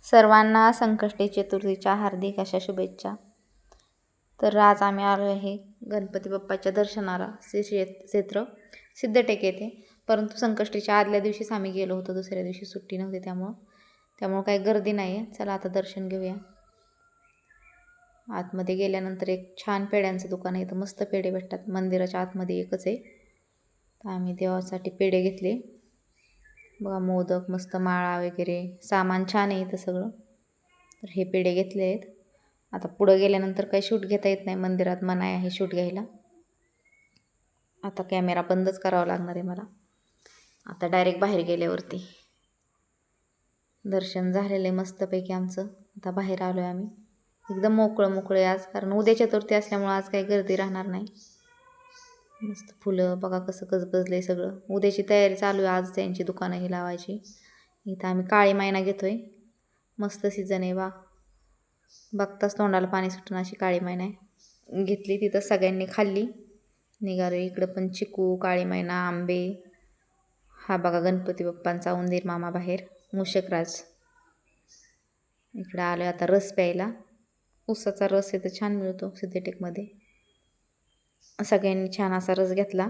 सर्वांना संकष्टी चतुर्थीच्या हार्दिक अशा शुभेच्छा. तर आज आम्ही आलो आहे गणपती बाप्पाच्या दर्शनाला श्री क्षेत्र सिद्धटेक येथे. परंतु संकष्टीच्या आदल्या दिवशीच आम्ही गेलो होतो, दुसऱ्या दिवशी सुट्टी नव्हती, त्यामुळं काही गर्दी नाही आहे. चला आता दर्शन घेऊया. आतमध्ये गेल्यानंतर एक छान पेड्यांचं दुकान आहे. इथं मस्त पेढे भेटतात. मंदिराच्या आतमध्ये एकच आहे. तर आम्ही देवासाठी पेढे घेतले. बघा, मोदक, मस्त माळा वगैरे सामान छान आहे इथं सगळं. तर हे पेढे घेतले आहेत. आता पुढं गेल्यानंतर काही शूट घेता येत नाही, मंदिरात मनाई आहे शूट घ्यायला. आता कॅमेरा बंदच करावा लागणार आहे मला. आता डायरेक्ट बाहेर गेल्यावरती दर्शन झालेलं आहे मस्तपैकी आमचं. आता बाहेर आलो आहे आम्ही. एकदम मोकळे आज, कारण उद्या चतुर्थी असल्यामुळं आज काही गर्दी राहणार नाही. मस्त फुलं बघा कसं गजबजलं आहे सगळं. उद्याची तयारी चालू आहे, आज त्यांची दुकानंही लावायची. इथं आम्ही काळी मैना घेतो आहे. मस्त सीझन आहे. बघताच तोंडाला पाणी सुटणं अशी काळी मैना आहे. घेतली तिथं, सगळ्यांनी खाल्ली. निघालो. इकडं पण चिकू, काळी मैना, आंबे. हा बघा गणपती बाप्पांचा उंदीर मामा बाहेर, मूषकराज. इकडं आलो आता रस प्यायला. ऊसाचा रस इथं छान मिळतो सिद्धटेकमध्ये. सगळ्यांनी छान असा रस घेतला.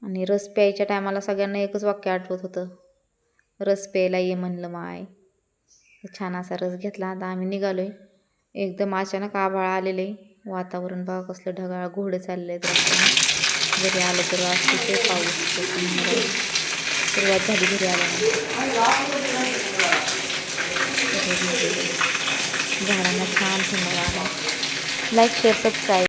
आणि रस प्यायच्या टायमाला सगळ्यांना एकच वाक्य आठवत होतं, रस प्यायला ये म्हणलं माय. छान असा रस घेतला. आता आम्ही निघालो आहे. एकदम अचानक आभाळ आलेले, वातावरण बघा कसलं ढगाळ, घोडे चालले आहेत रस्त्याने. घरी आलं तर अतिशय पाऊस. सुरुवात झाली घरी आल्यानंतर. झाडांना छान थंड. Like, share, subscribe.